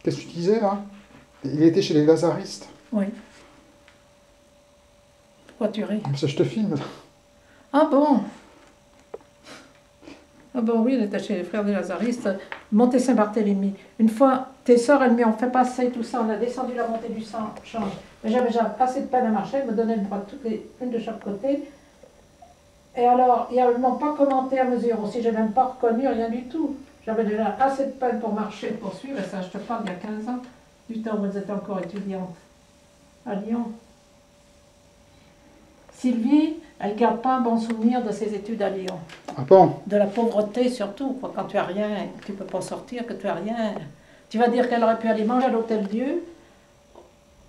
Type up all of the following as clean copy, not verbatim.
Qu'est-ce que tu disais là? Il était chez les Lazaristes. Oui. Pourquoi tu ris? Ça, je te filme. Ah bon? Ah bon, oui, elle était chez les frères des Lazaristes, montée Saint-Barthélemy. Une fois, tes sœurs, elles m'y ont fait passer tout ça, on a descendu la montée du change. Mais j'avais déjà assez de peine à marcher, elles me donnaient le bras une de chaque côté. Et alors, ils ne m'ont pas commenté à mesure aussi, je n'ai même pas reconnu rien du tout. J'avais déjà assez de peine pour marcher, pour suivre, et ça, je te parle, il y a 15 ans, du temps où elles étaient encore étudiantes, à Lyon. Sylvie, elle ne garde pas un bon souvenir de ses études à Lyon. Ah bon? De la pauvreté surtout, quoi. Quand tu as rien, tu ne peux pas sortir, que tu as rien. Tu vas dire qu'elle aurait pu aller manger à l'Hôtel-Dieu,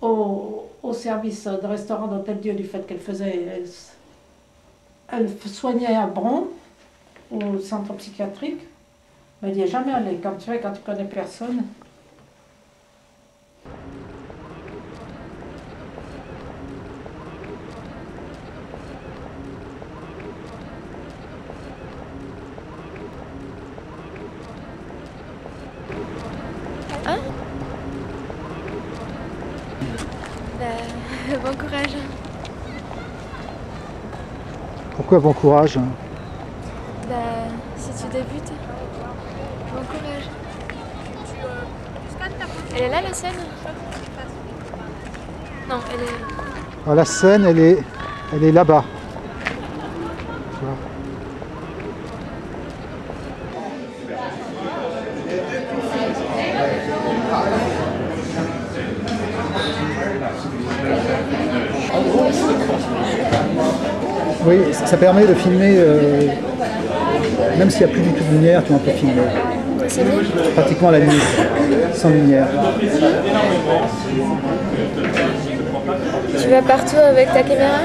au service de restaurant d'Hôtel-Dieu, du fait qu'elle faisait... Elle soignait à Bron, au centre psychiatrique, mais elle n'y est jamais allée. Quand tu connais personne. Hein? Bon courage. Pourquoi bon courage? Si tu débutes, bon courage. Elle est là, la scène? Non, elle est... Ah, la scène, elle est là-bas. Tu vois. Oui, ça permet de filmer, même s'il n'y a plus du tout de lumière, tu vois, on peut filmer. C'est bien? Pratiquement à la nuit, sans lumière. Tu vas partout avec ta caméra?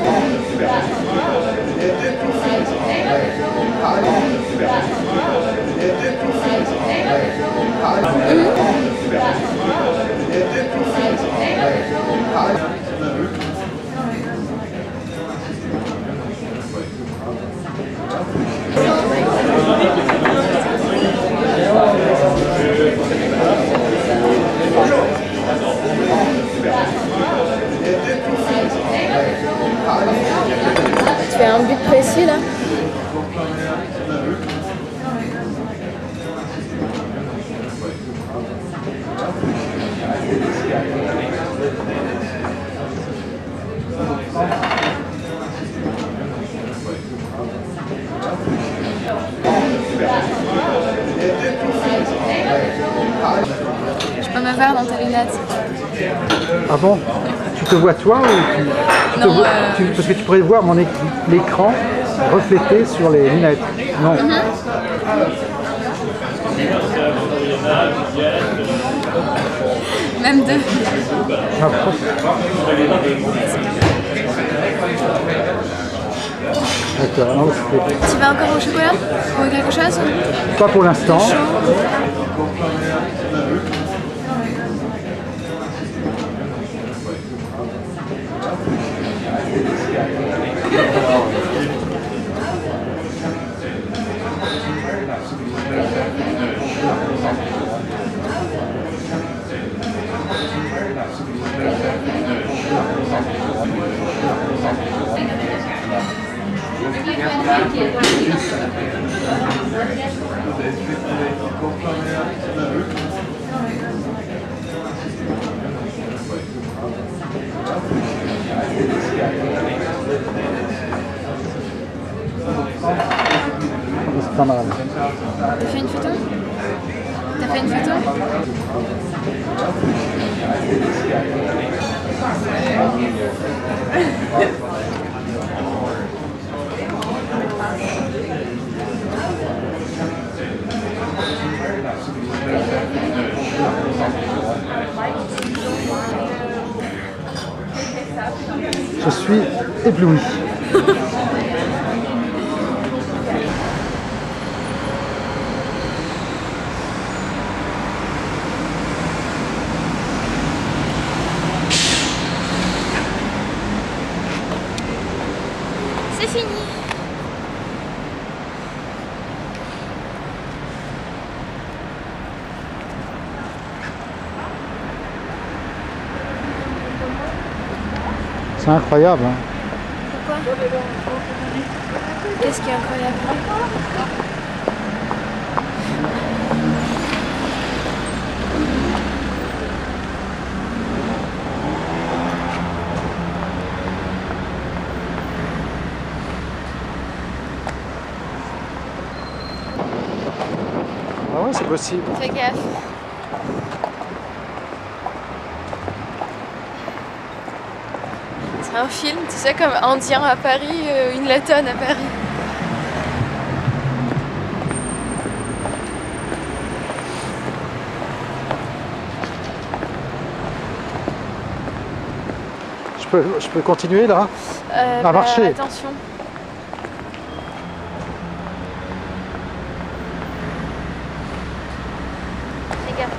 Tu fais un but précis là? Je peux me voir dans tes lunettes. Ah bon? Tu te vois toi ou tu te Non, vois, parce que tu pourrais voir l'écran reflété sur les lunettes. Non. Même deux. Ah bon? D'accord. Non, Tu vas encore au chocolat? Ou quelque chose? pas pour l'instant. C'est pas mal. T'as fait une photo? T'as fait une photo? Je suis ébloui. C'est fini. C'est incroyable. Hein. Pourquoi? Qu'est-ce qui est incroyable? Ah ouais, c'est possible. Fais gaffe. C'est un film, tu sais, comme Indien à Paris, une lettonne à Paris. Je peux continuer là? À marcher. Attention. Fais gaffe.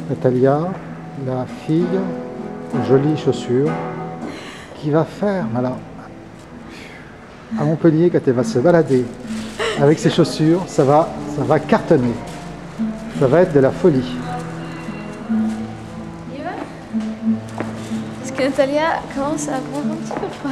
Natalia, la fille aux jolies chaussures, qui va faire, voilà, à Montpellier, quand elle va se balader avec ses chaussures, ça va cartonner. Ça va être de la folie. Il va? Parce que Natalia commence à prendre un petit peu froid.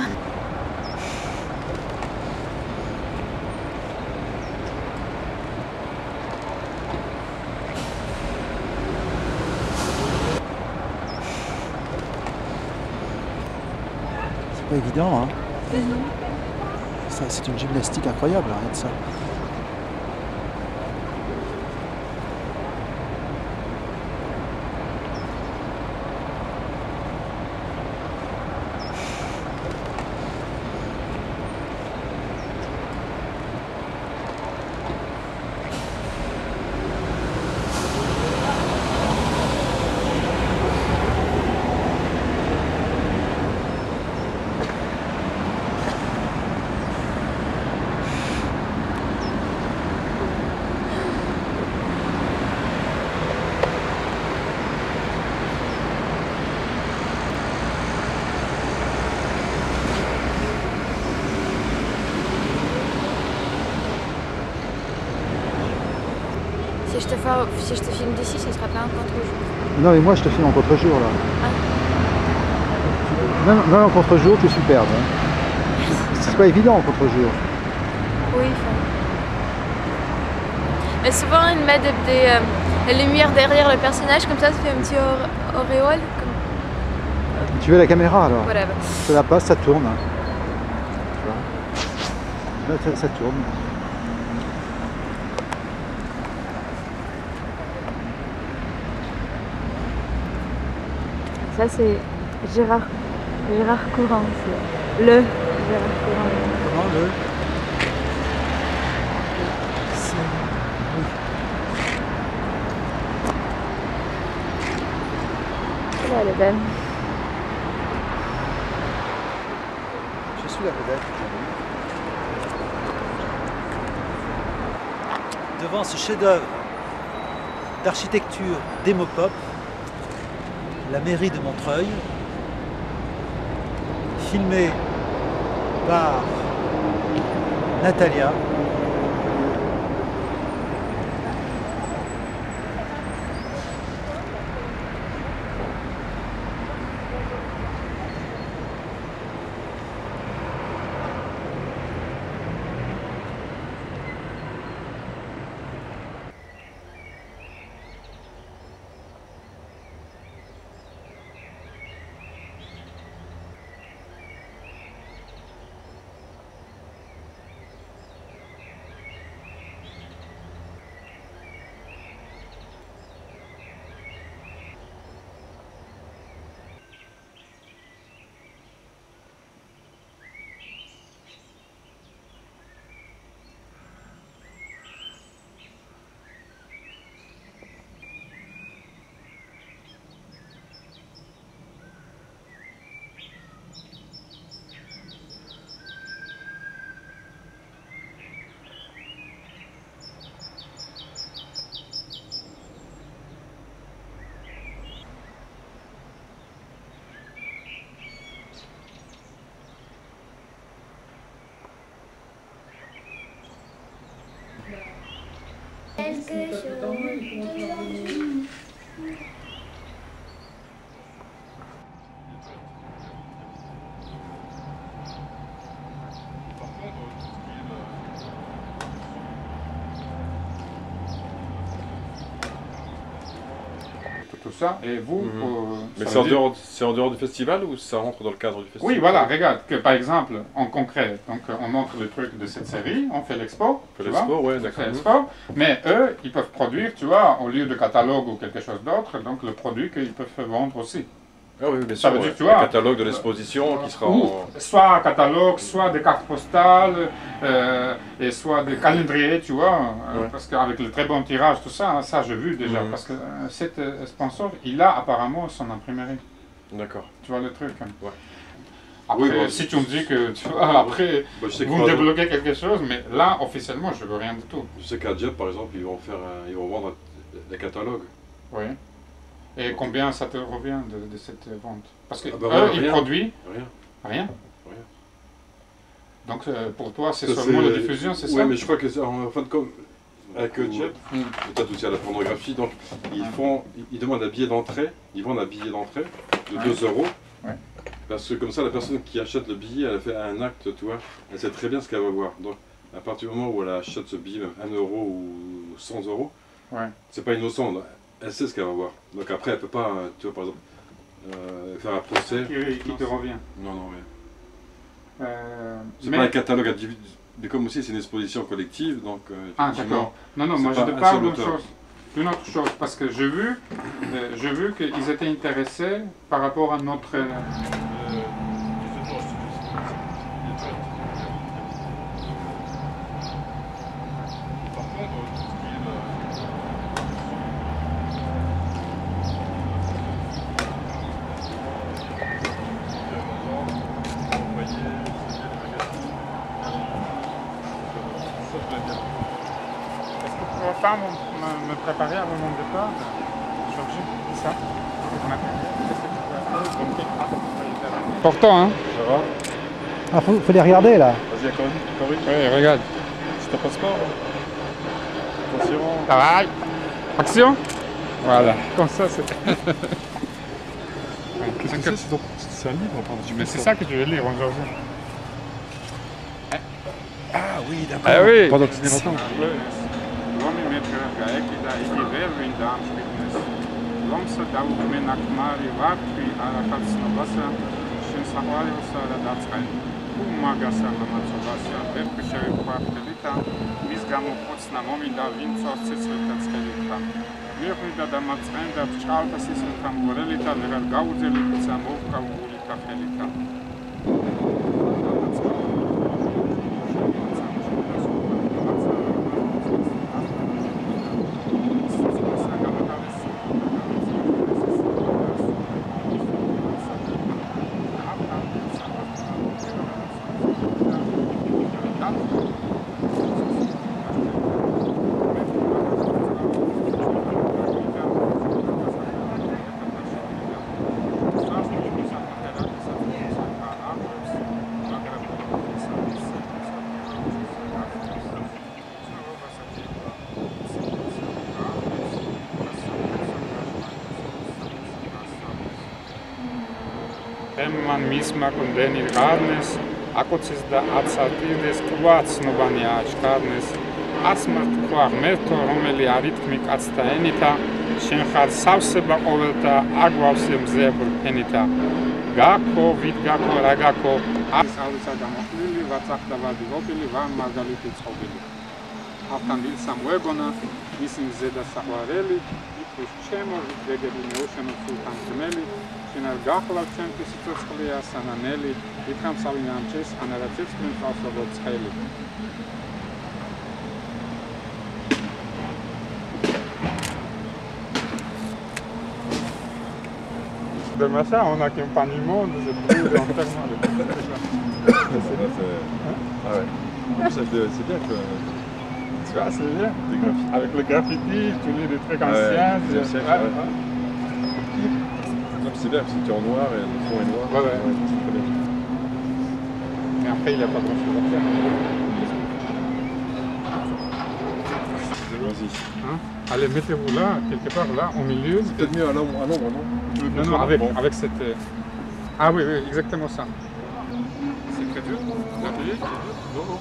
Pas évident, hein. Ça, c'est une gymnastique incroyable, rien de ça. Enfin, si je te filme d'ici, ce sera pas un contre-jour. Non, mais moi, je te filme en contre-jour, là. Ah. Non, en contre-jour, tu es superbe. Hein. C'est pas évident en contre-jour. Oui, enfin. Mais souvent, ils mettent des lumières derrière le personnage, comme ça fait un petit auréole. Comme... Tu veux la caméra, alors? Voilà. Ça la passe, ça tourne. Hein. Là, ça tourne. Ça, c'est Gérard Courant. Le Gérard Courant. Comment le? Là, elle est belle. Je suis la vedette. Devant ce chef-d'œuvre d'architecture démopop, la mairie de Montreuil, filmé par Natalia. Quelque chose de... Tout ça, et vous... Mais c'est en dehors du festival ou ça rentre dans le cadre du festival? Oui, voilà, regarde, que par exemple, en concret, donc on montre le truc de cette série, on fait l'expo, On fait l'expo, ouais, d'accord. Mais eux, ils peuvent produire, tu vois, au lieu de catalogue ou quelque chose d'autre, donc le produit qu'ils peuvent vendre aussi. Ah oui, bien sûr. Ça veut dire, tu vois, le catalogue de l'exposition qui sera soit un catalogue, soit des cartes postales, et soit des calendriers, tu vois, parce qu'avec le très bon tirage, tout ça, hein, ça j'ai vu déjà, parce que cet sponsor, il a apparemment son imprimerie. D'accord. Tu vois le truc. Ouais. Après, Oui, bon, si tu me dis que, tu vois, après, je sais vous me débloquez quelque chose, mais là, officiellement, je veux rien du tout. Je sais qu'à Dieppe, par exemple, ils vont vendre des catalogues. Oui. Et combien ça te revient de cette vente? Parce que ils produisent Rien. Rien. Rien. Donc pour toi, c'est seulement la diffusion, c'est ça? Oui, mais je crois que c'est en fin de compte, avec Dieppe, peut-être aussi à la pornographie, donc ils demandent un billet d'entrée, ils vendent un billet d'entrée de 2 €. Ouais. Parce que comme ça, la personne qui achète le billet, elle fait un acte, tu vois, elle sait très bien ce qu'elle va voir. Donc à partir du moment où elle achète ce billet, même 1 € ou 100 €, c'est pas innocent. Elle sait ce qu'elle va voir. Donc après, elle peut pas, tu vois, par exemple, faire un procès. Qui te revient? Non, non, rien. C'est Mais... pas un catalogue individuel, mais comme aussi c'est une exposition collective, donc... ah d'accord. Non, moi je te parle d'une autre chose, parce que j'ai vu qu'ils étaient intéressés par rapport à notre... Pas me préparer avant mon départ, Georgie, ça. Pourtant, hein. Ça va? Ah, faut les regarder là. Vas-y, Corinne. Oui, regarde. C'est ton passeport? Attention. Ça va. Action. Voilà, comme ça c'est... Qu'est-ce que c'est un livre, pardon. Mais c'est ça que je vais lire aujourd'hui. Ah oui, d'accord. Ah oui. Pendant que tu n'es longtemps. Man mismak un denir radnes, akocis da atsatides kvacnobani ačkarnes, asmart kvar merto romeli arithmik atstaenita, shenchad savseba ovelta agvavsem zebr penita. Gako, vidgako, ragako, asalisa gamohlili, vatsachta vadivopili, van margaliti tschobili. Avtandil samwebona, misim zeda sahvareli, itrus chemo, vidvegeli neosheno sultan gemeli, Sinal gachla centis tschlia sananeli, ikram salinamches, anaratis min falsovot scheli. De machin, on a qu'un pan immonde, c'est brûlé entièrement. Ah ouais. C'est bien que... Tu vois, c'est bien. Avec le graffiti, tu lis des trucs anciens. C'est bien parce que tu es en noir et le fond est noir. Ouais. C'est très bien. Mais après, il n'y a pas grand-chose à faire. Vas-y. Hein? Allez, mettez-vous là, quelque part là, au milieu. C'est peut-être mieux à l'ombre, non? Non, avec cette... Ah oui, exactement ça. C'est très dur. Non.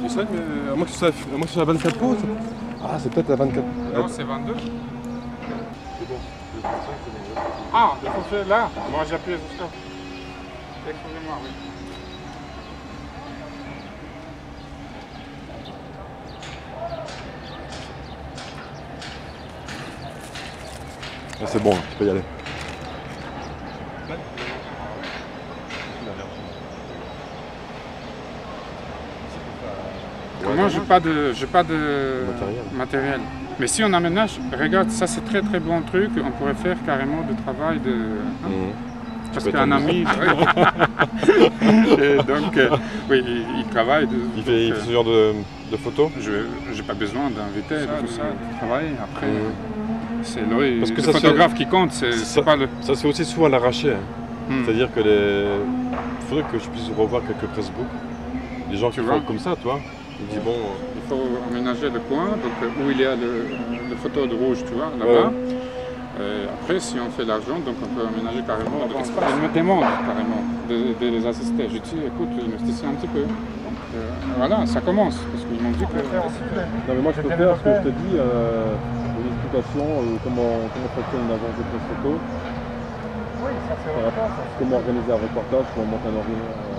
C'est vrai, mais à moins que ce soit la 24 pause. Ah, c'est peut-être la 24. Non, c'est 22. C'est bon. Ah, il faut faire là. Moi, j'appuie sur ça. Excusez-moi, oui. Ah, c'est bon, tu peux y aller. Moi, j'ai pas de matériel. Mais si on aménage, regarde, ça c'est très très bon truc, on pourrait faire carrément du travail de... Parce qu'un ami... Et donc, oui, il travaille. Il fait ce genre de photos? Je n'ai pas besoin d'inviter tout ça, de travail. Après, c'est le que photographe qui compte. Ça se fait aussi souvent à l'arraché. Hein. C'est-à-dire que il faudrait que je puisse revoir quelques pressbooks. Des gens qui font comme ça, toi. Il dit bon... Il faut aménager le coin, donc où il y a le photo de rouge, tu vois, là-bas. Après, si on fait l'argent, donc on peut aménager carrément de l'espace. Ils me demandent carrément de les assister. Je dis, écoute, investissez un petit peu. Donc voilà, ça commence, parce qu'ils m'ont dit que... Non mais moi je peux faire ce que je te dis, une explication, comment fonctionne une agence de presse photo. Oui, ça fait reportage. Comment organiser un reportage, comment monter un ordinateur.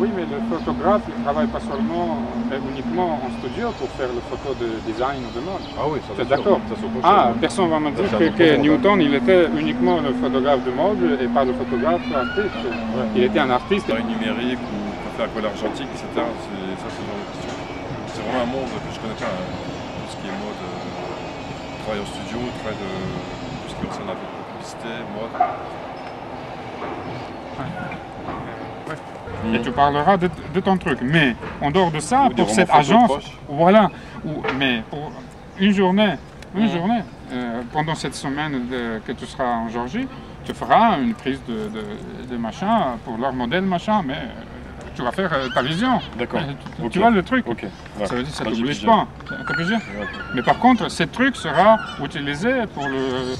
Oui, mais le photographe, il ne travaille pas seulement, uniquement en studio pour faire les photos de design ou de mode. Ah oui, ça c'est d'accord. Personne ne va me dire que Newton, il était uniquement le photographe de mode et pas le photographe artiste. Ouais. Il était un artiste. Numérique ou faire la colle argentique, etc. Ça, c'est ce genre de question. C'est vraiment un monde que je connais pas. Tout ce qui est mode, travail en studio, travail de tout ce qui concerne la publicité, mode. Et tu parleras de ton truc. Mais en dehors de ça, pour cette agence, voilà, mais pour une journée, pendant cette semaine que tu seras en Géorgie, tu feras une prise de machin pour leur modèle machin, mais tu vas faire ta vision. D'accord. Tu vois le truc. Ok. Ouais. Ça veut dire que ça Bah, t'oblige j'imagine. pas. T'as compris? Ouais. Mais par contre, ce truc sera utilisé pour le...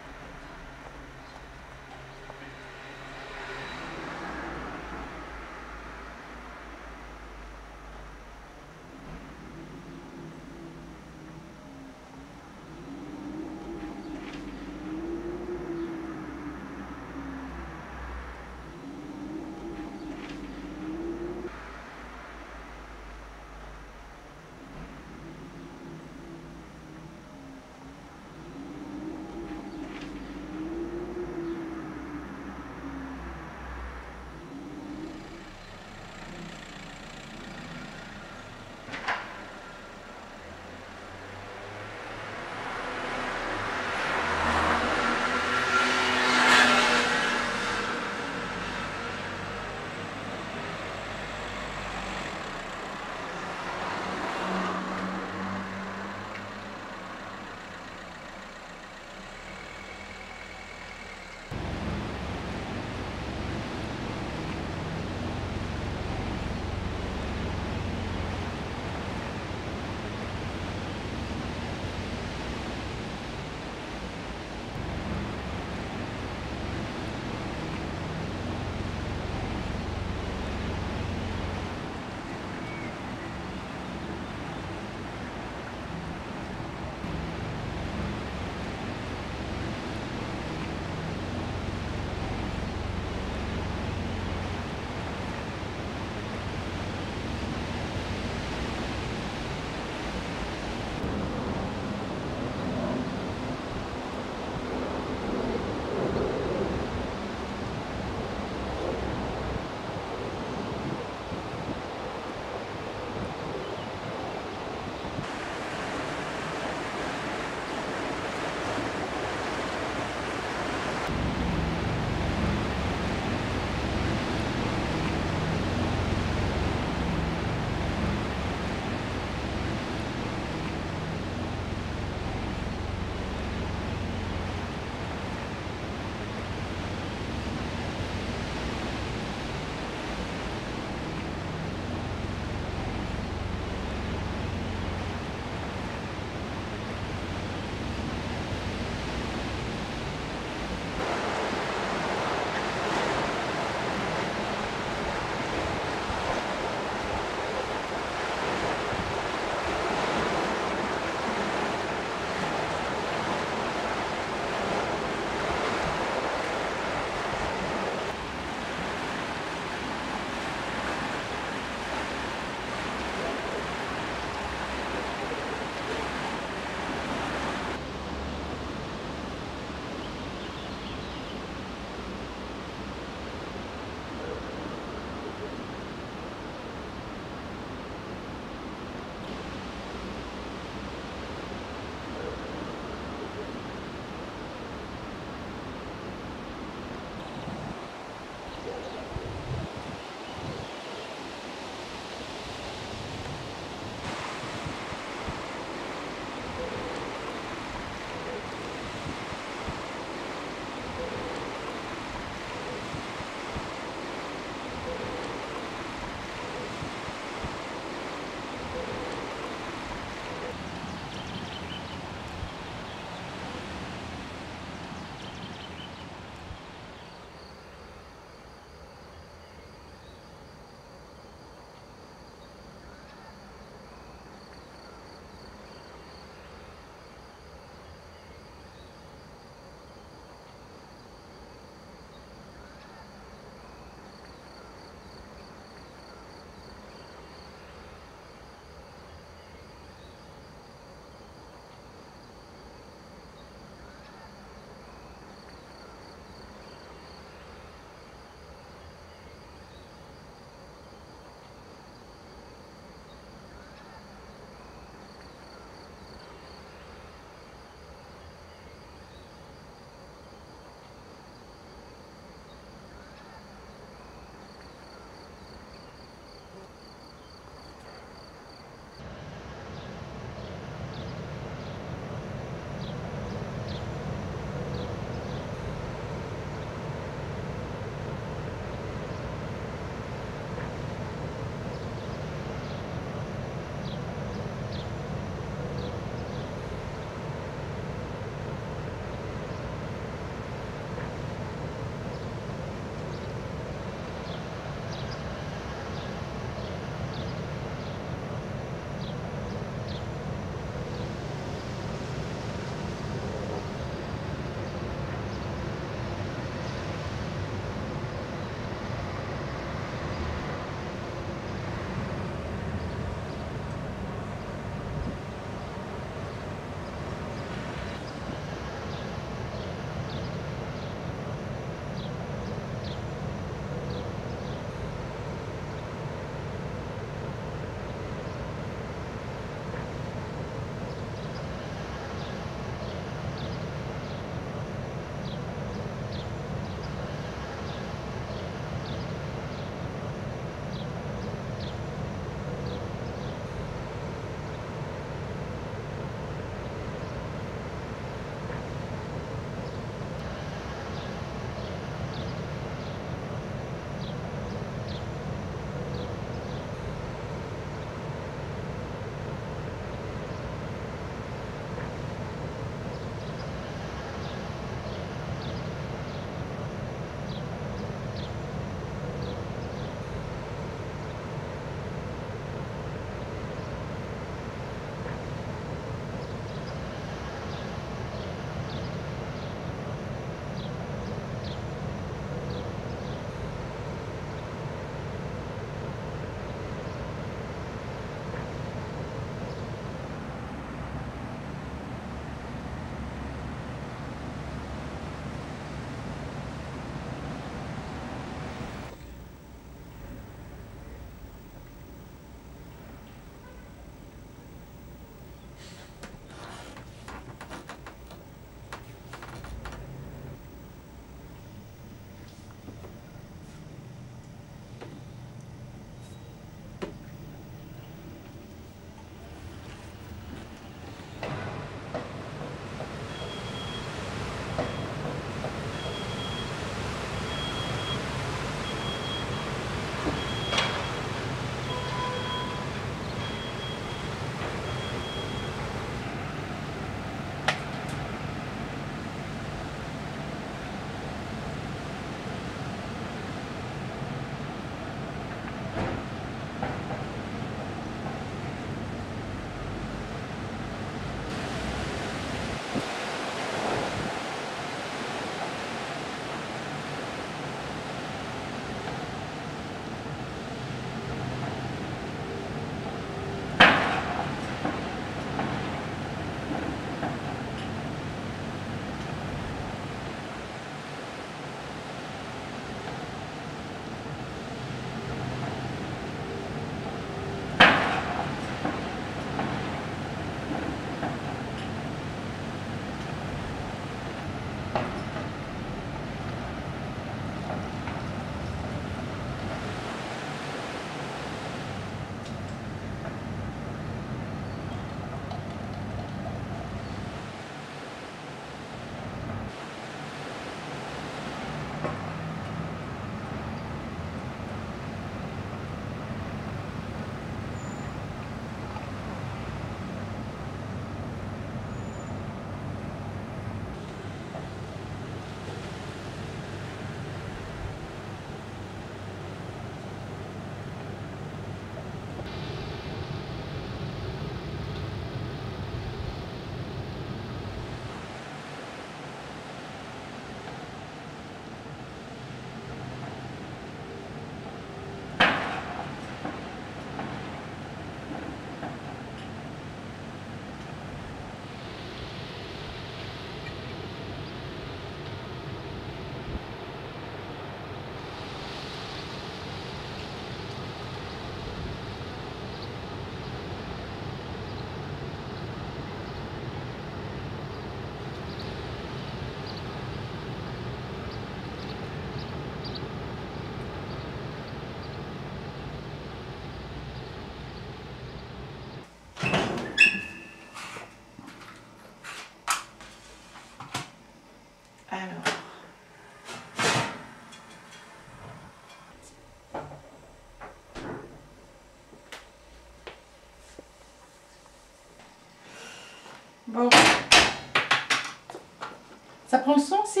Ça prend le son aussi,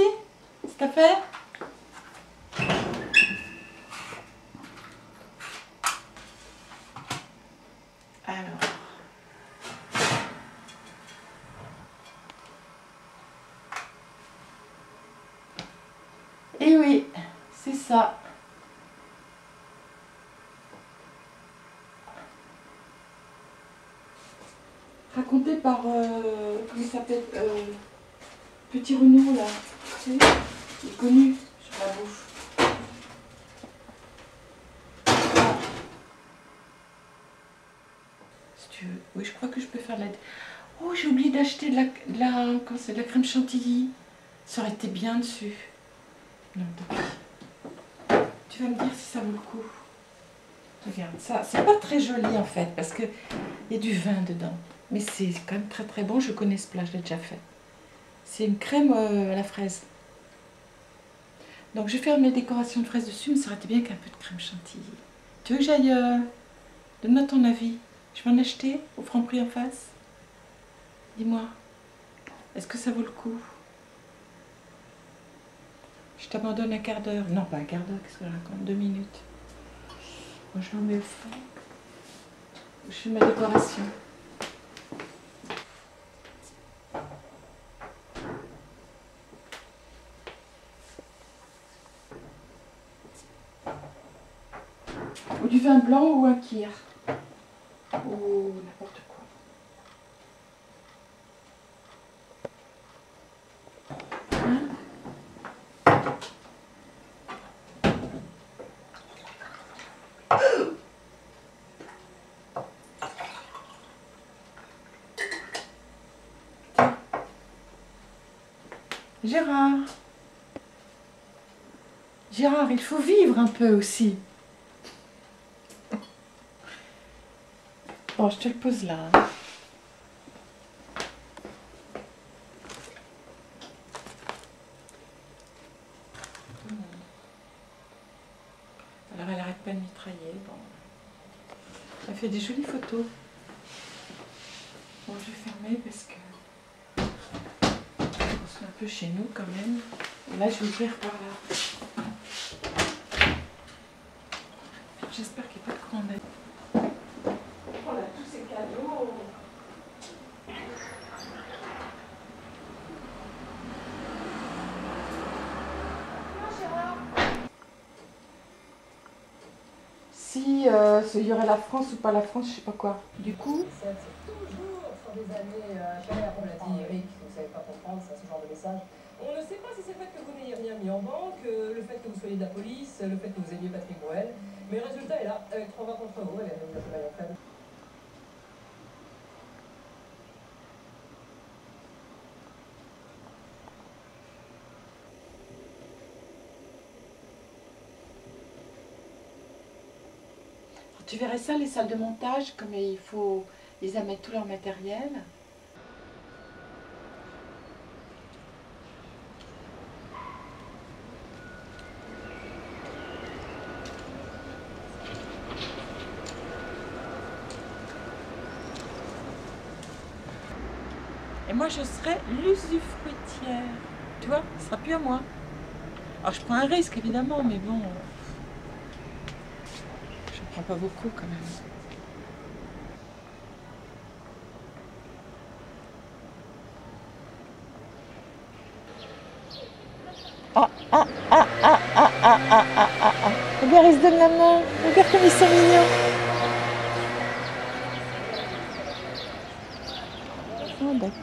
cette affaire? Alors. Et oui, c'est ça. Raconté par, comment il s'appelle, Petit Renaud là, tu sais, il est connu sur la bouffe. Si tu veux, oui, je crois que je peux faire la... Oh, j'ai oublié d'acheter de la crème chantilly. Ça aurait été bien dessus. Non, tu vas me dire si ça vaut le coup. Regarde, ça, c'est pas très joli en fait, parce qu'il y a du vin dedans. Mais c'est quand même très très bon, je connais ce plat, je l'ai déjà fait. C'est une crème à la fraise. Donc je vais faire mes décorations de fraises dessus, mais ça aurait été bien qu'un peu de crème chantilly. Tu veux que j'aille... Donne-moi ton avis. Je vais en acheter au Franprix en face. Dis-moi, est-ce que ça vaut le coup? Je t'abandonne un quart d'heure. Non, pas un quart d'heure, qu'est-ce que je raconte? 2 minutes. Moi, je le mets au fond. Je fais ma décoration. Ou du vin blanc ou un kir. Ou n'importe quoi. Hein? Gérard. Gérard, il faut vivre un peu aussi. Bon, je te le pose là. Alors, elle arrête pas de mitrailler. Bon. Elle fait des jolies photos. Bon, je vais fermer parce que on est un peu chez nous quand même. Et là, je vais ouvrir par là. J'espère qu'il n'y a pas de courant d'air. Voilà, tous ces cadeaux. Si il y aurait la France ou pas la France, je sais pas quoi. Du coup, C'est toujours sur des années chères, on l'a dit Eric, vous ne savez pas comprendre ça, ce genre de message. On ne sait pas si c'est le fait que vous n'ayez rien mis en banque, le fait que vous soyez de la police, le fait que vous aimiez Patrick Bruel, mais le résultat est là, avec 3 voix contre vous, elle est la en fait. tu verrais ça, les salles de montage, comme il faut, ils amènent tout leur matériel. Et moi, je serai l'usufruitière. Tu vois, ce sera plus à moi. Alors, je prends un risque, évidemment, mais bon... je ne prends pas beaucoup, quand même. Regarde, ils se donnent la main. Regarde comme ils sont mignons. Oh, d'accord.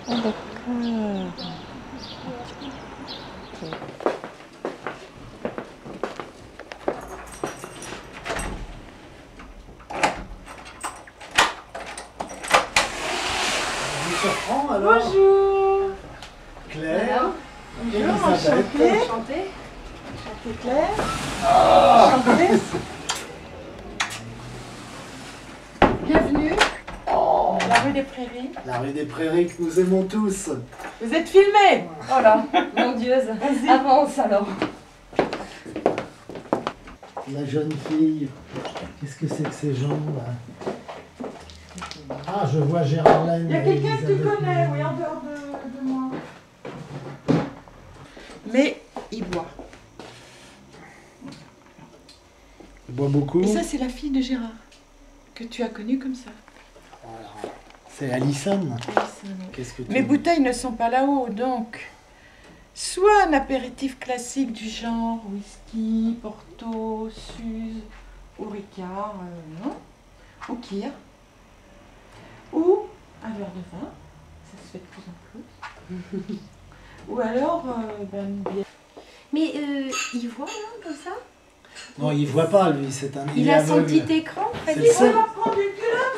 Oh, d'accord. Okay. Bonjour. Claire. Bonjour, Elisabeth. enchantée. Enchantée Claire. Enchantée. Bienvenue. La rue des Prairies. La rue des Prairies que nous aimons tous. Vous êtes filmés. Oh là, mon Dieu, avance alors. La jeune fille. Qu'est-ce que c'est que ces gens là? Ah, je vois Gérard Laine. Il y a quelqu'un que tu Elisabeth connais, Moreau. oui, en dehors de mais il boit. Il boit beaucoup. Et ça, c'est la fille de Gérard, que tu as connue comme ça. Voilà. C'est Alison. Qu'est-ce que tu Mes dis? bouteilles ne sont pas là-haut, donc soit un apéritif classique du genre whisky, porto, suze, ou ricard, non, ou kir, ou un verre de vin, ça se fait de plus en plus, ou alors une bière. Mais il voit là, comme ça? Non, il voit pas, lui, c'est un Il a son petit écran, en fait.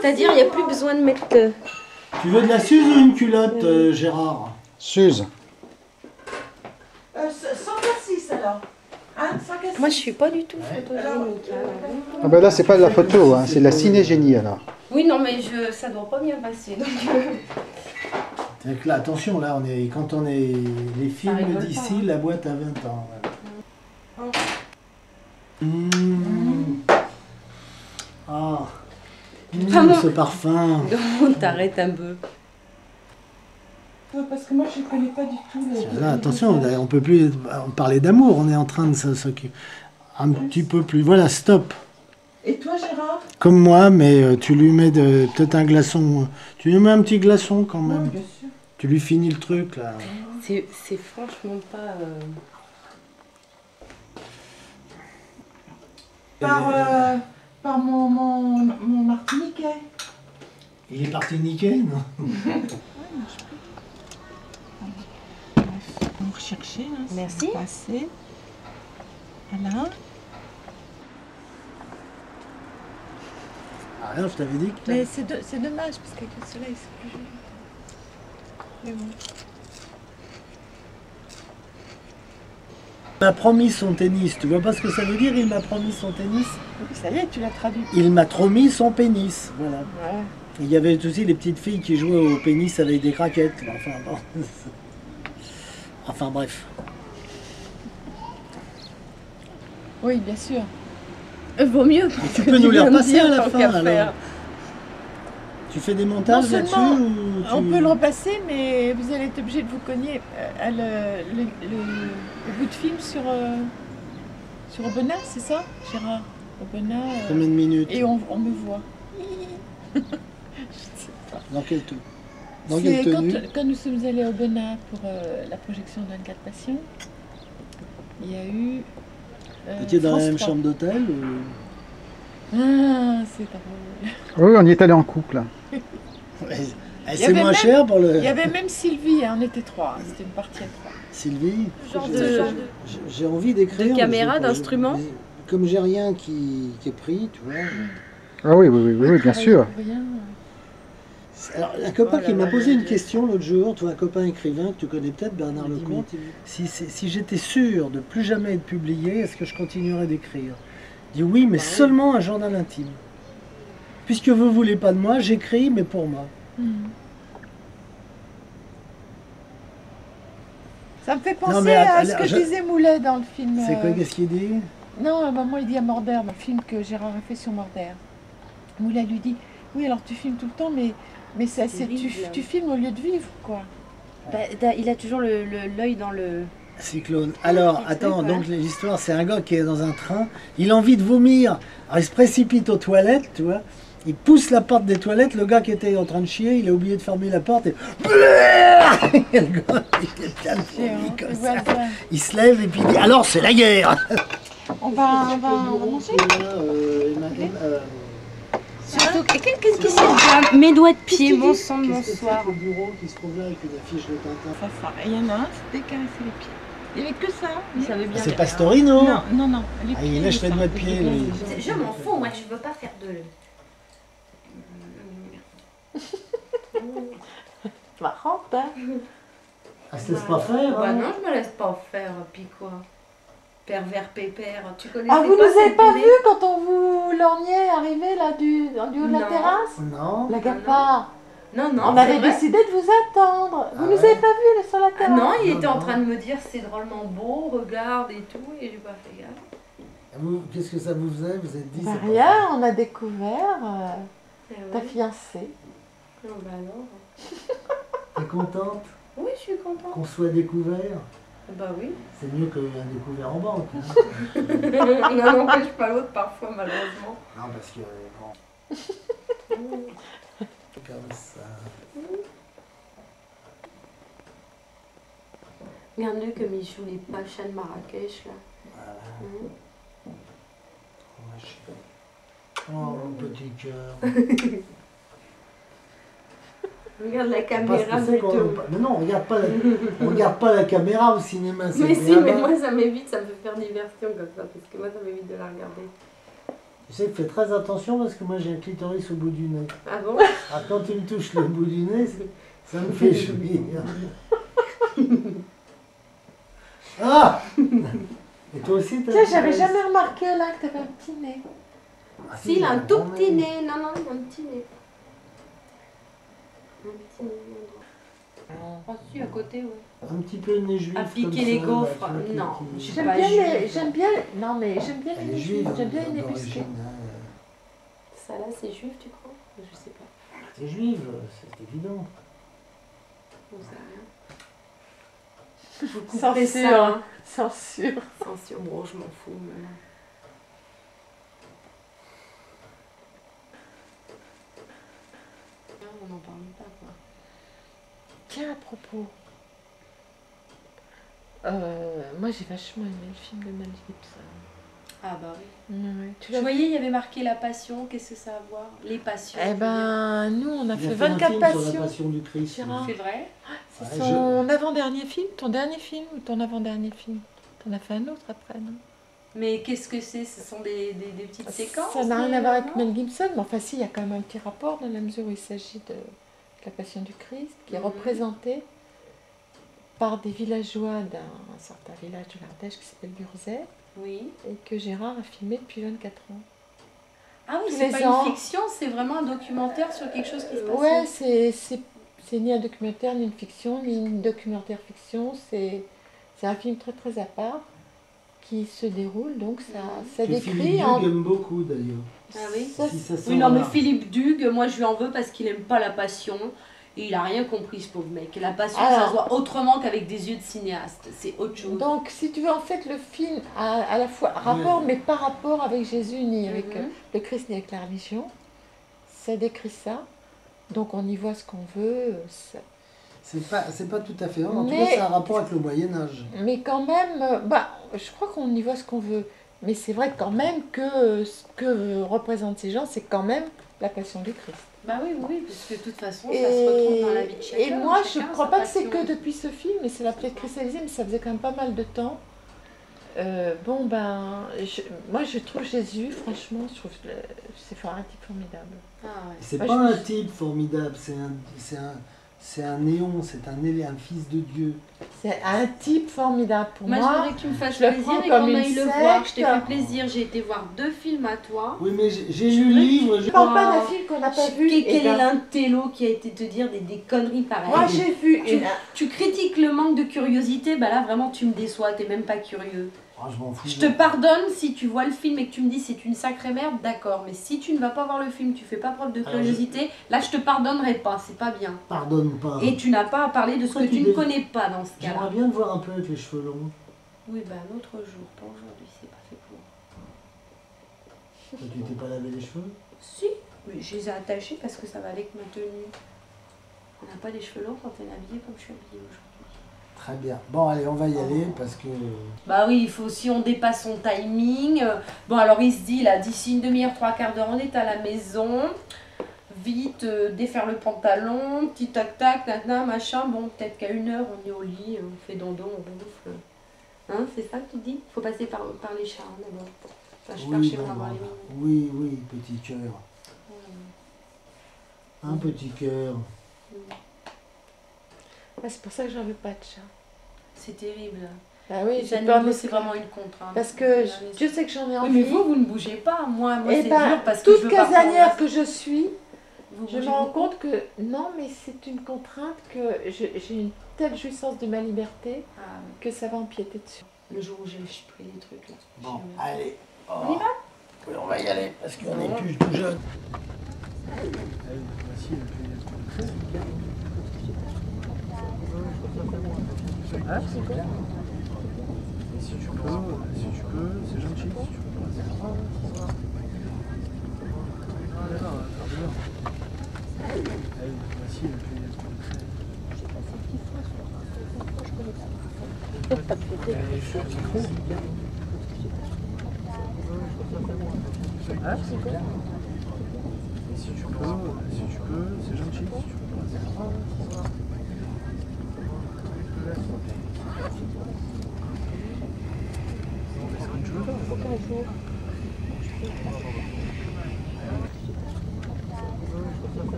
C'est-à-dire, il n'y a plus besoin de mettre... Tu veux de la Suze ou une culotte, Gérard? Suze. Sans cassis alors. Hein, sans cassis. Moi, je suis pas du tout photogénique. Ah ben là, c'est pas de la photo, hein, c'est de la cinégénie alors. Oui, non, mais ça doit pas bien passer. Donc... C'est que là, attention, là, quand on est les films rigole d'ici, pas, hein. la boîte à 20 ans. Voilà. Ah, Vraiment. ce parfum. On t'arrête un peu. Ouais, parce que moi, je ne connais pas du tout. Là, attention, on peut plus parler d'amour, on est en train de s'occuper un petit peu plus. Voilà, stop. Et toi, Gérard? Comme moi, mais tu lui mets peut-être un glaçon. Tu lui mets un petit glaçon quand même. Oui, bien sûr. Tu lui finis le truc là. C'est franchement pas... Par mon martiniquais. Il est parti niquer, non? On va rechercher. Hein, Merci. Passer. Voilà. Ah, rien, je t'avais dit que... Mais c'est dommage, parce qu'avec le soleil, c'est plus joli. Mais bon. Il m'a promis son tennis. Tu vois pas ce que ça veut dire, il m'a promis son tennis? Ça y est, tu l'as traduit. Il m'a promis son pénis. Voilà. Ouais. Il y avait aussi les petites filles qui jouaient au pénis avec des craquettes. Enfin, bon. Enfin bref. Oui, bien sûr. Vaut mieux. Tu peux nous les repasser à la tant fin qu'à alors. faire. Tu fais des montages Non là-dessus seulement ou tu... On peut le repasser, mais vous allez être obligé de vous cogner le bout de film sur Aubenas, c'est ça, Gérard? Aubenas. Combien de minutes? Et on me voit. Dans quel tout? Dans C'est quelle tenue? quand nous sommes allés à Aubenas pour la projection de 24 Passions, il y a eu. Tu étais dans France la même 3. chambre d'hôtel ou... Ah, c'est drôle. Oui, on y est allé en couple. C'est moins cher pour le... Il y avait même Sylvie, hein, on était trois, c'était une partie à trois. Sylvie, Genre j'ai envie d'écrire. de caméra, mais je sais pas, d'instrument. Comme j'ai rien qui est pris, tu vois. Ah oui, oui, oui, oui, bien sûr. Rien. Alors, un copain Oh là qui m'a là, posé là une là. question l'autre jour, toi, un copain écrivain que tu connais peut-être, Bernard Lecomte, si j'étais sûr de plus jamais être publié, est-ce que je continuerais d'écrire? Il dit oui, mais seulement un journal intime. Puisque vous voulez pas de moi, j'écris, mais pour moi. Ça me fait Non, penser mais à ce que je- disait Moulet dans le film. C'est quoi, qu'est-ce qu'il dit? Non, à un moment il dit à Morder, dans le film que Gérard a fait sur Morder. Moulet lui dit, oui alors tu filmes tout le temps, mais ça, tu filmes au lieu de vivre, quoi. Bah, il a toujours l'œil dans le... Cyclone. Alors, c'est attends, quoi donc l'histoire, c'est un gars qui est dans un train, il a envie de vomir, alors il se précipite aux toilettes, tu vois, il pousse la porte des toilettes, le gars qui était en train de chier, il a oublié de fermer la porte, et et le gars, il est plein de vomi comme ça. Il se lève et puis il dit, alors c'est la guerre. On va manger. Surtout, qu'est-ce que c'est? Mes doigts de pied, bon sang de bonsoir. Au bureau qui se trouve là avec une affiche de Tintin. Ça. Il y en a un, c'était caresser les pieds. Il n'y avait que ça. Ça veut bien C'est dire. Pastorino. Non. Les Ah, pieds, il lèche les ça. doigts de pied, lui. Je m'en fous, moi je veux pas faire de... Marrante, hein. Ah, se laisse pas faire, Bah hein. non, je me laisse pas faire, puis quoi. Pervers pépère, tu connais Ah, vous nous avez pas vu quand on vous lorgnait arriver là du haut de la Non. terrasse? Non. Blague pas. Non, On avait décidé de vous attendre. Vous Ah nous ouais. avez pas vu là, sur la Ah terrasse? non, il était Non, en non. train de me dire c'est drôlement beau, regarde et tout, et j'ai pas fait gaffe. Vous, qu'est-ce que ça vous faisait? Vous êtes dit Bah, c'est pas rien, on a découvert Eh ta ouais. fiancée. Non, bah non. T'es contente Oui, je suis contente. qu'on soit découvert? Bah oui. C'est mieux qu'un découvert en banque. Hein. L'un n'empêche pas l'autre parfois, malheureusement. Non, parce que bon. Comme ça. Regarde-le comme il joue les pachas de Marrakech là. Voilà. Oh, mon petit cœur. Regarde la Je sais pas caméra ce que c'est qu'on- plutôt. Mais non, on regarde pas la caméra au cinéma. c'est Mais si, là-bas. mais moi ça m'évite, ça me fait faire diversion comme ça, parce que moi ça m'évite de la regarder. Tu sais, fais très attention parce que moi j'ai un clitoris au bout du nez. Ah bon? Alors quand tu me touches le bout du nez, ça me fait jouir. Ah! Et toi aussi t'as Tiens, j'avais jamais remarqué là que t'avais un petit nez. Ah, Si, il a un j'ai tout bon petit nez. nez. Non, non, il a un petit nez. Un petit nez. Ah si, à côté, ouais. Un petit peu nez juif. À comme piquer les ça, gaufres. là, tu vois, Non, qui- je- J'aime pas bien juive. j'aime bien, non mais j'aime bien Elle les est juifs, juive. j'aime bien les d'origine, nébusqués. hein. Ça là, c'est juif, tu crois? Je sais pas. C'est juive, c'est évident. On sait rien. Censure, ça, hein. censure. Censure, bon, je m'en fous. Mais... On n'en parle pas, quoi. Tiens, à propos, moi j'ai vachement aimé le film de Mel Gibson. Ah bah oui. Ouais, tu Je l'as vu? voyais, il y avait marqué la passion. Qu'est-ce que ça a à voir? Les passions. Eh ben, nous on a Il fait un 24 film sur la passions. passion du Christ. Gérard. c'est vrai? C'est Ouais, son avant-dernier film, ton dernier film ou ton avant-dernier film? T'en as fait un autre après, non? Mais qu'est-ce que c'est? Ce sont des petites séquences? Ça n'a rien à voir avec non? Mel Gibson, mais enfin si, il y a quand même un petit rapport dans la mesure où il s'agit de la Passion du Christ, qui est Mhm. représentée par des villageois d'un certain village de l'Ardèche qui s'appelle Burzet, Oui. et que Gérard a filmé depuis 24 ans. Ah oui, Tous c'est les pas ans. une fiction, c'est vraiment un documentaire sur quelque chose qui se passe. Ouais, c'est ni un documentaire, ni une fiction, ni une documentaire fiction, c'est un film très très à part qui se déroule, donc ça Que Philippe décrit en... Dugue aime beaucoup d'ailleurs. Ah oui. Ça, Si ça Oui, sort non, mais là. Philippe Dugue, moi je lui en veux parce qu'il aime pas la passion. Et il a rien compris, ce pauvre mec. La passion, ça Alors. se voit autrement qu'avec des yeux de cinéaste. C'est autre chose. Donc, si tu veux, en fait, le film a à la fois rapport, mais pas rapport avec Jésus, ni avec Mhm. le Christ, ni avec la religion. Ça décrit ça. Donc, on y voit ce qu'on veut. C'est pas tout à fait vrai. En tout Mais- cas, ça a un rapport avec le Moyen-Âge. Mais quand même, je crois qu'on y voit ce qu'on veut. Mais c'est vrai quand même que ce que représentent ces gens, c'est quand même la passion du Christ. Bah oui, oui, parce que de toute façon, ça se retrouve dans la vie de chacun. Et moi, je chacun ne a crois sa pas que c'est passion. que depuis ce film, mais c'est la peut-être cristallisé, mais ça faisait quand même pas mal de temps. Moi je trouve Jésus, franchement, je trouve que c'est un type formidable. Ah ouais. C'est Moi, pas je- un type formidable, c'est un néon, c'est un fils de Dieu. C'est un type formidable pour Moi, je moi. voudrais que tu me fasses je le plaisir prends et comme qu'on une aille le voir. Je t'ai secte. fait plaisir. J'ai été voir 2 films à toi. Oui, mais j'ai lu le livre. Je parle pas d'un film qu'on n'a pas vu. Quel et est d'un- l'intello qui a été te dire des conneries pareilles? Moi j'ai vu. Tu critiques le manque de curiosité, bah là vraiment tu me déçois, t'es même pas curieux. Oh, je m'en fous. Je te pardonne si tu vois le film et que tu me dis c'est une sacrée merde, d'accord, mais si tu ne vas pas voir le film, tu fais pas preuve de Alors, curiosité, là je te pardonnerai pas, c'est pas bien. Pardonne pas. Et tu n'as pas à parler de ce Pourquoi que tu tu ne dé- connais pas dans ce cas-là. J'aimerais bien te voir un peu avec les cheveux longs. Oui, bah un autre jour, pas aujourd'hui, c'est pas fait pour. Toi, tu t'es pas lavé les cheveux? Si, mais je les ai attachés parce que ça va avec ma tenue. On n'a pas les cheveux longs quand on est habillé comme je suis habillée aujourd'hui. Très bien. Bon, allez, on va y aller parce que. Bah oui, il faut si on dépasse son timing. Bon, alors il se dit là, d'ici une demi-heure, 3/4 d'heure, on est à la maison. Vite, défaire le pantalon, petit tac-tac, nana, machin. Bon, peut-être qu'à 1h, on est au lit, on fait dodo, on bouffe. Hein, c'est ça que tu dis? Faut passer par les chats hein, d'abord. Enfin, je pars chez moi voir les mignons. oui, petit cœur. Un petit cœur. Ouais, c'est pour ça que j'en veux pas de chat. C'est terrible. Bah oui, Les j'ai peur animaux, de c'est vraiment une contrainte. Parce que Dieu sait que j'en ai Oui, envie. mais vous ne bougez pas. Moi Et c'est ben, dur parce que je toute veux partir en casanière vacances. que je suis, Vous je me bougez rends beaucoup compte que non, mais c'est une contrainte que j'ai une telle jouissance de ma liberté Ah, oui. que ça va empiéter dessus. Le jour où j'ai pris les trucs là. Bon, Je- allez. On y va? Oui, on va y aller parce qu'on n'est plus tout jeune. Si tu peux, c'est gentil. Si tu peux, c'est gentil.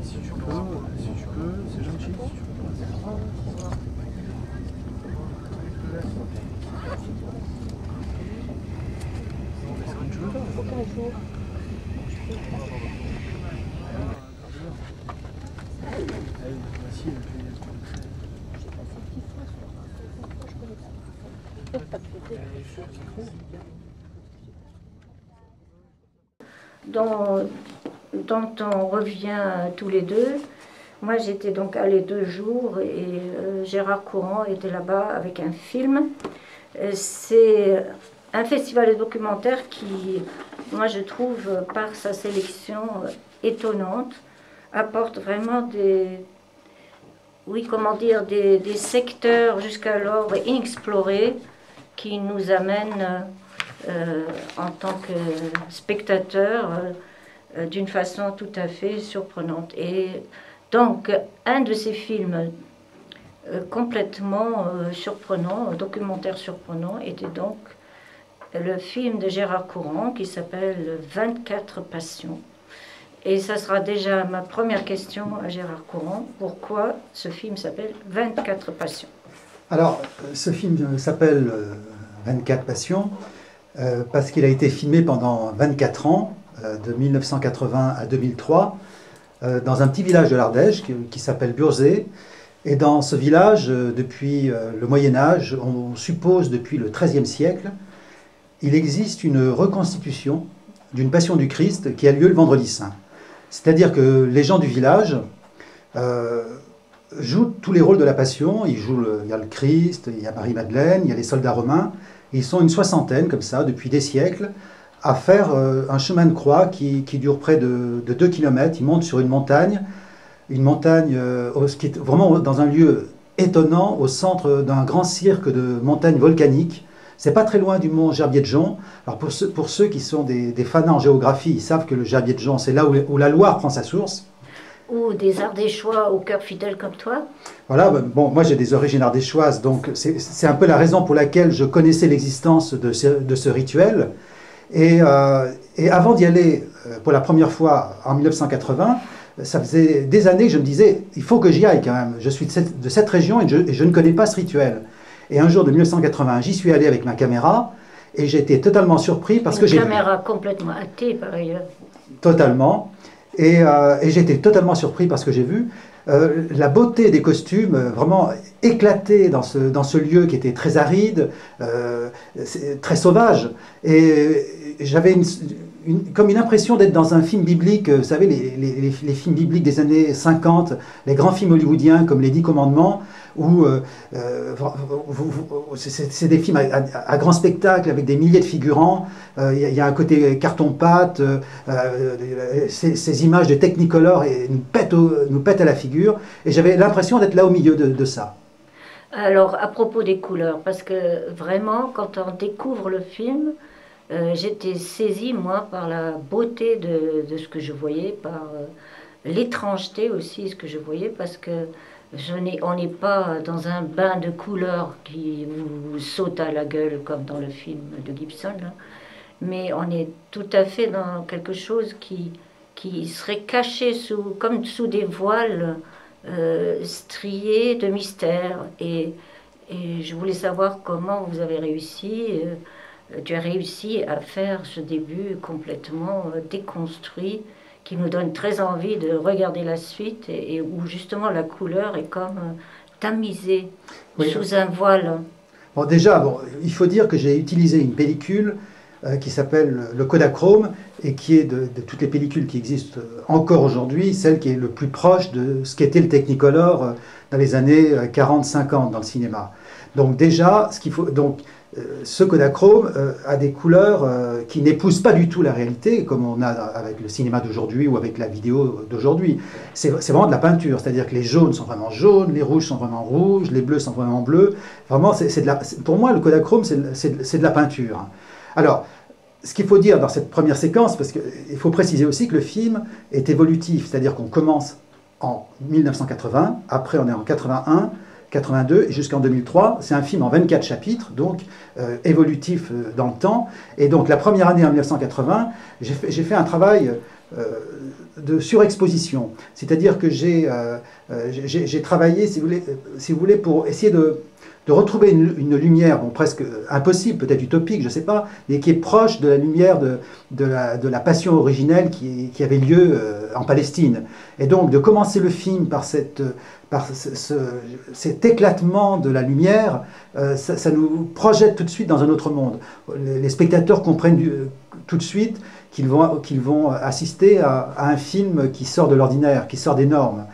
Si tu peux, c'est gentil. dont on revient tous les deux. Moi, j'étais donc allée 2 jours et Gérard Courant était là-bas avec un film. C'est un festival de documentaire qui, moi, je trouve, par sa sélection étonnante, apporte vraiment des secteurs jusqu'alors inexplorés qui nous amènent en tant que spectateurs d'une façon tout à fait surprenante. Et donc, un de ces films complètement surprenant, documentaire surprenant, était donc le film de Gérard Courant qui s'appelle 24 passions. Et ça sera déjà ma première question à Gérard Courant. Pourquoi ce film s'appelle 24 passions? Alors, ce film s'appelle 24 passions parce qu'il a été filmé pendant 24 ans, de 1980 à 2003, dans un petit village de l'Ardèche qui s'appelle Burzet. Et dans ce village, depuis le Moyen-Âge, on suppose depuis le XIIIe siècle, il existe une reconstitution d'une passion du Christ qui a lieu le vendredi saint. C'est-à-dire que les gens du village jouent tous les rôles de la passion. Il y a le Christ, il y a Marie-Madeleine, il y a les soldats romains. Ils sont une soixantaine, comme ça, depuis des siècles, à faire un chemin de croix qui dure près de 2 km. Ils montent sur une montagne qui est vraiment dans un lieu étonnant, au centre d'un grand cirque de montagnes volcaniques. C'est pas très loin du mont Gerbier-de-Jonc. Alors pour ceux qui sont des fanats en géographie, ils savent que le Gerbier-de-Jonc, c'est là où la Loire prend sa source. Ou des Ardéchois au cœur fidèle comme toi. Voilà, bon, moi j'ai des origines ardéchoises, donc c'est un peu la raison pour laquelle je connaissais l'existence de ce rituel. Et avant d'y aller pour la première fois en 1980, ça faisait des années que je me disais, il faut que j'y aille quand même. Je suis de cette région et je ne connais pas ce rituel. Et un jour de 1980, j'y suis allé avec ma caméra et j'ai été totalement surpris parce que j'ai... Une caméra complètement hâtée par ailleurs. Totalement. Et j'ai été totalement surpris parce que j'ai vu la beauté des costumes vraiment éclater dans ce lieu qui était très aride, très sauvage. Et j'avais comme une impression d'être dans un film biblique, vous savez, les films bibliques des années 50, les grands films hollywoodiens comme Les 10 Commandements, où c'est des films à grand spectacle avec des milliers de figurants. Il y a un côté carton-pâte, ces images de Technicolor nous pètent à la figure. Et j'avais l'impression d'être là au milieu de ça. Alors, à propos des couleurs, parce que vraiment, quand on découvre le film, j'étais saisie, moi, par la beauté de ce que je voyais, par l'étrangeté aussi, ce que je voyais, parce que on n'est pas dans un bain de couleurs qui vous saute à la gueule comme dans le film de Gibson, là. Mais on est tout à fait dans quelque chose qui serait caché comme sous des voiles striés de mystère. Et je voulais savoir comment vous avez réussi. Tu as réussi à faire ce début complètement déconstruit qui nous donne très envie de regarder la suite et où justement la couleur est comme tamisée sous un voile. Bon, déjà, il faut dire que j'ai utilisé une pellicule qui s'appelle le Kodachrome et qui est de toutes les pellicules qui existent encore aujourd'hui, celle qui est le plus proche de ce qu'était le Technicolor dans les années 40-50 dans le cinéma. Donc déjà, ce Kodachrome a des couleurs qui n'épousent pas du tout la réalité, comme on a avec le cinéma d'aujourd'hui ou avec la vidéo d'aujourd'hui. C'est vraiment de la peinture, c'est-à-dire que les jaunes sont vraiment jaunes, les rouges sont vraiment rouges, les bleus sont vraiment bleus. Vraiment, pour moi, le Kodachrome, c'est de la peinture. Alors, ce qu'il faut dire dans cette première séquence, parce qu'il faut préciser aussi que le film est évolutif, c'est-à-dire qu'on commence en 1980, après on est en 81, 82 et jusqu'en 2003. C'est un film en 24 chapitres, donc évolutif dans le temps. Et donc la première année en 1980, j'ai fait un travail de surexposition. C'est-à-dire que j'ai travaillé, si vous voulez, pour essayer de retrouver une lumière, bon, presque impossible, peut-être utopique, je ne sais pas, mais qui est proche de la lumière de la passion originelle qui avait lieu en Palestine. Et donc de commencer le film par cet éclatement de la lumière, ça nous projette tout de suite dans un autre monde. Les spectateurs comprennent tout de suite qu'ils vont assister à un film qui sort de l'ordinaire, qui sort des normes.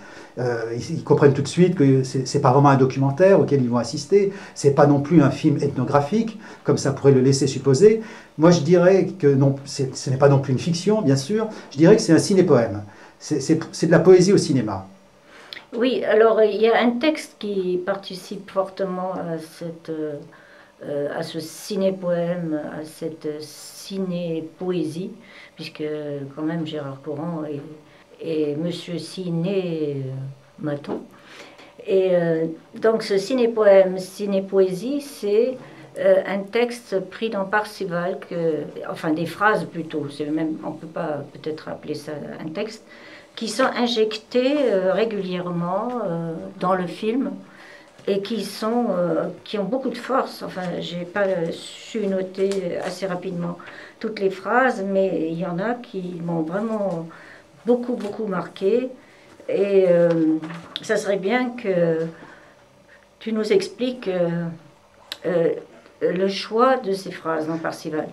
Ils comprennent tout de suite que c'est pas vraiment un documentaire auquel ils vont assister, c'est pas non plus un film ethnographique, comme ça pourrait le laisser supposer. Moi je dirais que non, ce n'est pas non plus une fiction, bien sûr, je dirais que c'est un ciné-poème. C'est de la poésie au cinéma. Oui, alors il y a un texte qui participe fortement à ce ciné-poème, à cette ciné-poésie, puisque quand même Gérard Courant et Monsieur Ciné Maton. Et donc ce ciné-poème, ciné-poésie, c'est un texte pris dans Parzival, enfin des phrases plutôt, on ne peut pas peut-être appeler ça un texte, qui sont injectées régulièrement dans le film et qui ont beaucoup de force. Enfin, j'ai pas su noter assez rapidement toutes les phrases, mais il y en a qui m'ont vraiment beaucoup marqué, et ça serait bien que tu nous expliques le choix de ces phrases dans Parzival.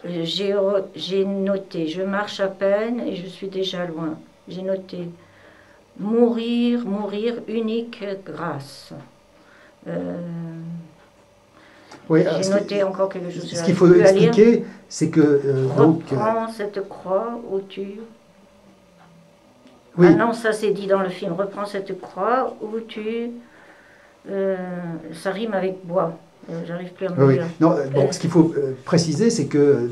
J'ai noté « Je marche à peine et je suis déjà loin ». J'ai noté « Mourir, unique grâce ». Oui, j'ai noté encore quelque chose. Ce qu'il faut expliquer, c'est que... Reprends cette croix où tu... Oui. Ah non, ça c'est dit dans le film. Reprends cette croix où tu... ça rime avec bois. J'arrive plus à me dire. Non, bon, ce qu'il faut préciser, c'est que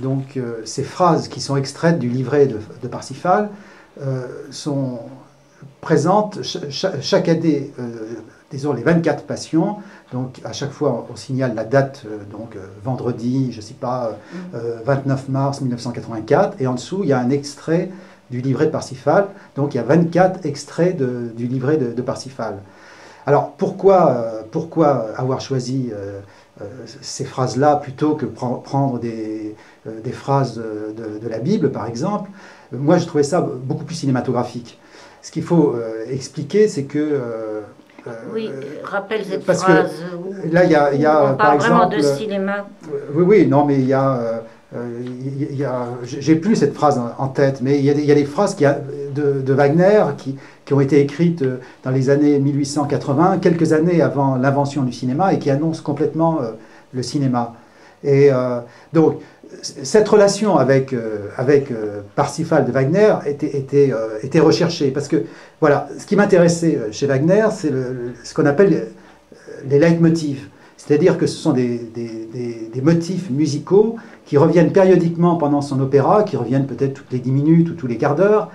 ces phrases qui sont extraites du livret de Parsifal sont présentes chaque année, disons les 24 passions. Donc à chaque fois on signale la date, vendredi, je ne sais pas, 29 mars 1984, et en dessous il y a un extrait du livret de Parsifal. Donc il y a 24 extraits du livret de Parsifal. Alors pourquoi avoir choisi ces phrases-là plutôt que prendre des phrases de la Bible, par exemple? Moi, je trouvais ça beaucoup plus cinématographique. Ce qu'il faut expliquer, c'est que... oui, rappelle cette parce phrase. Que, là, il y a on par parle vraiment exemple... de cinéma. Oui, non, mais il y a... j'ai plus cette phrase en tête, mais il y a des phrases de Wagner qui ont été écrites dans les années 1880, quelques années avant l'invention du cinéma, et qui annoncent complètement le cinéma. Et donc, cette relation avec Parsifal de Wagner était recherchée, parce que, voilà, ce qui m'intéressait chez Wagner, c'est ce qu'on appelle les leitmotifs. C'est-à-dire que ce sont des motifs musicaux qui reviennent périodiquement pendant son opéra, qui reviennent peut-être toutes les 10 minutes ou tous les quarts d'heure,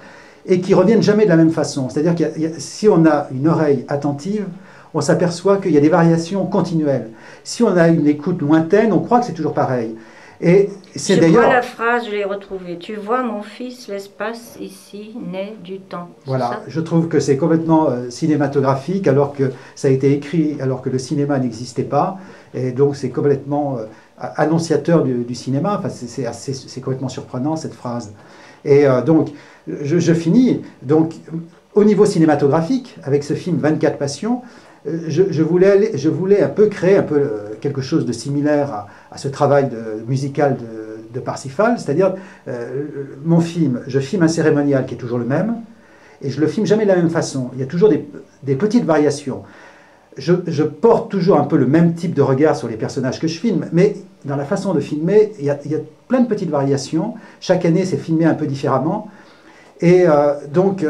et qui reviennent jamais de la même façon. C'est-à-dire que si on a une oreille attentive, on s'aperçoit qu'il y a des variations continuelles. Si on a une écoute lointaine, on croit que c'est toujours pareil. Et c'est d'ailleurs... Je vois la phrase, je l'ai retrouvée. Tu vois, mon fils, l'espace ici naît du temps. Voilà, je trouve que c'est complètement cinématographique, alors que ça a été écrit alors que le cinéma n'existait pas. Et donc c'est complètement annonciateur du cinéma. Enfin, c'est complètement surprenant, cette phrase. Et donc, je finis. Donc, au niveau cinématographique, avec ce film 24 passions, je voulais un peu créer quelque chose de similaire à ce travail musical de Parsifal, c'est-à-dire mon film, je filme un cérémonial qui est toujours le même, et je le filme jamais de la même façon. Il y a toujours des petites variations. Je porte toujours un peu le même type de regard sur les personnages que je filme, mais dans la façon de filmer, il y a plein de petites variations. Chaque année, c'est filmé un peu différemment. Et donc,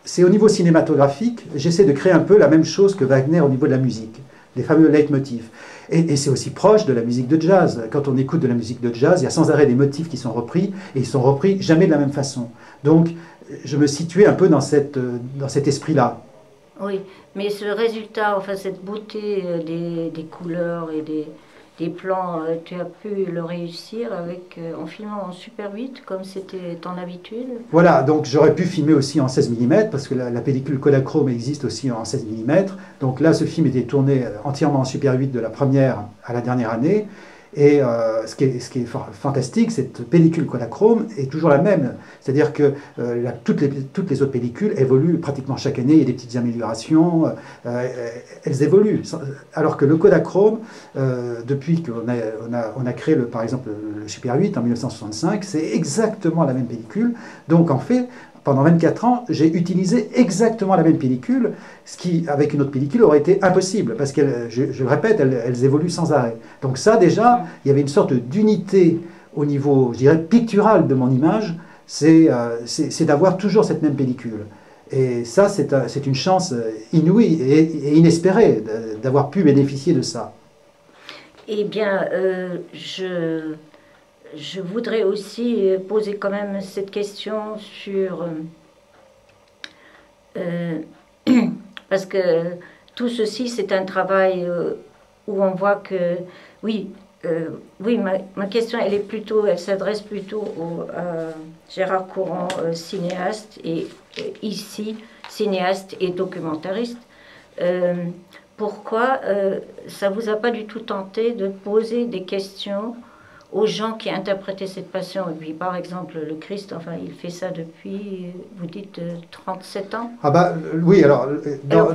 c'est au niveau cinématographique, j'essaie de créer un peu la même chose que Wagner au niveau de la musique, les fameux leitmotifs. Et c'est aussi proche de la musique de jazz. Quand on écoute de la musique de jazz, il y a sans arrêt des motifs qui sont repris, et ils sont repris jamais de la même façon. Donc, je me situais un peu dans cet esprit-là. Oui, mais ce résultat, enfin cette beauté des couleurs et des plans, tu as pu le réussir en filmant en Super 8, comme c'était ton habitude? Voilà, donc j'aurais pu filmer aussi en 16 mm, parce que la pellicule Kodachrome existe aussi en 16 mm. Donc là, ce film était tourné entièrement en Super 8 de la première à la dernière année. Et ce qui est fantastique, cette pellicule Kodachrome est toujours la même. C'est-à-dire que toutes les autres pellicules évoluent pratiquement chaque année, il y a des petites améliorations, elles évoluent. Alors que le Kodachrome, depuis qu'on a créé par exemple le Super 8 en 1965, c'est exactement la même pellicule. Donc en fait, pendant 24 ans, j'ai utilisé exactement la même pellicule, ce qui, avec une autre pellicule, aurait été impossible, parce que, je le répète, elles évoluent sans arrêt. Donc ça, déjà, il y avait une sorte d'unité au niveau, je dirais, pictural de mon image, c'est d'avoir toujours cette même pellicule. Et ça, c'est une chance inouïe et inespérée d'avoir pu bénéficier de ça. Eh bien, je voudrais aussi poser quand même cette question sur... parce que tout ceci, c'est un travail où on voit que... Oui, ma question, elle s'adresse plutôt à Gérard Courant, cinéaste, et ici, cinéaste et documentariste. Pourquoi ça ne vous a pas du tout tenté de poser des questions aux gens qui interprétaient cette passion? Et puis, par exemple, le Christ, enfin, il fait ça depuis, vous dites, 37 ans. Ah bah oui, alors...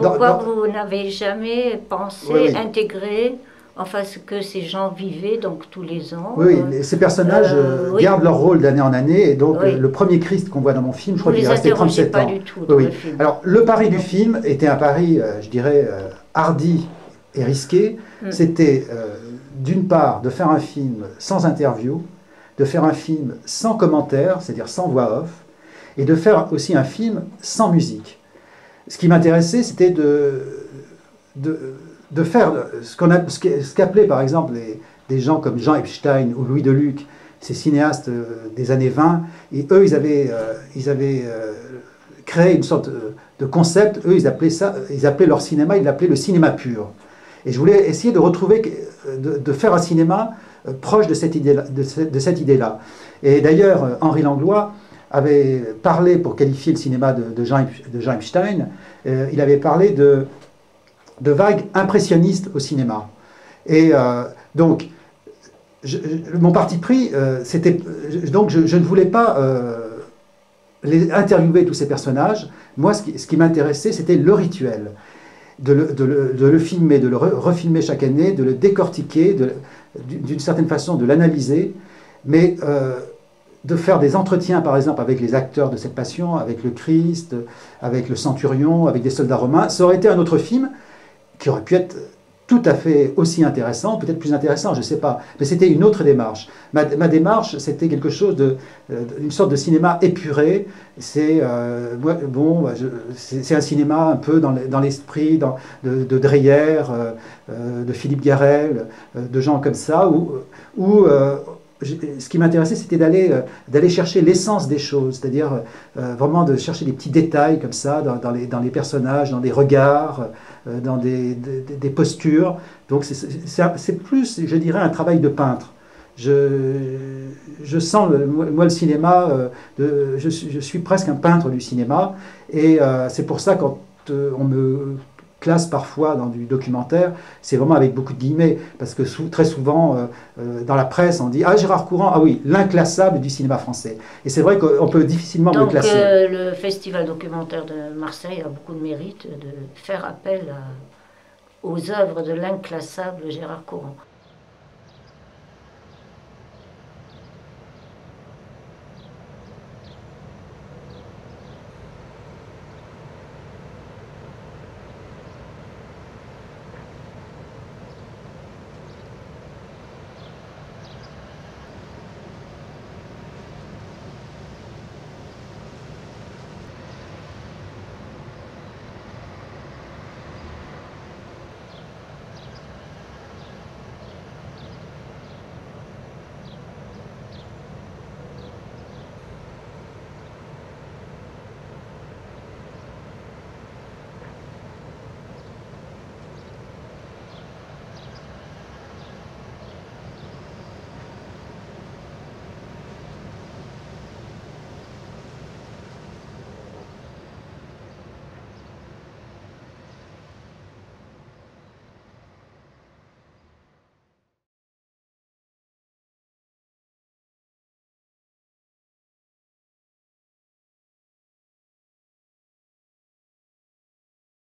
pourquoi vous n'avez jamais pensé intégrer, enfin, ce que ces gens vivaient, donc tous les ans? Oui, ces personnages gardent leur rôle d'année en année, et donc le premier Christ qu'on voit dans mon film, je crois qu'il est resté 37 ans. Vous les interrogez pas du tout dans le film. Alors, le pari du film était un pari, je dirais, hardi et risqué. C'était... d'une part, de faire un film sans interview, de faire un film sans commentaire, c'est-à-dire sans voix off, et de faire aussi un film sans musique. Ce qui m'intéressait, c'était de faire ce qu'appelaient par exemple des gens comme Jean Epstein ou Louis Deluc, ces cinéastes des années 20, et eux, ils avaient créé une sorte de concept, eux, ils appelaient leur cinéma, ils l'appelaient le cinéma pur. Et je voulais essayer de retrouver, de faire un cinéma proche de cette idée-là. Et d'ailleurs, Henri Langlois avait parlé, pour qualifier le cinéma de Jean Epstein, il avait parlé de vagues impressionnistes au cinéma. Et donc, mon parti pris, c'était... Donc, je ne voulais pas interviewer tous ces personnages. Moi, ce qui m'intéressait, c'était le rituel. De le filmer, de le refilmer chaque année, de le décortiquer, d'une certaine façon de l'analyser, mais de faire des entretiens par exemple avec les acteurs de cette passion, avec le Christ, avec le centurion, avec des soldats romains, ça aurait été un autre film qui aurait pu être tout à fait aussi intéressant, peut-être plus intéressant, je ne sais pas, mais c'était une autre démarche. Ma démarche, c'était quelque chose une sorte de cinéma épuré. C'est un cinéma un peu dans l'esprit de Dreyer, de Philippe Garrel, de gens comme ça, où ce qui m'intéressait, c'était d'aller chercher l'essence des choses, c'est-à-dire vraiment de chercher des petits détails comme ça dans les personnages, dans des regards, dans des postures. Donc c'est plus, je dirais, un travail de peintre. Je sens, moi, le cinéma, je suis presque un peintre du cinéma, et c'est pour ça quand on me classe parfois dans du documentaire, c'est vraiment avec beaucoup de guillemets, parce que très souvent, dans la presse, on dit « Ah, Gérard Courant, ah oui, l'inclassable du cinéma français ». Et c'est vrai qu'on peut difficilement me classer. Donc le Festival documentaire de Marseille a beaucoup de mérite de faire appel aux œuvres de l'inclassable Gérard Courant.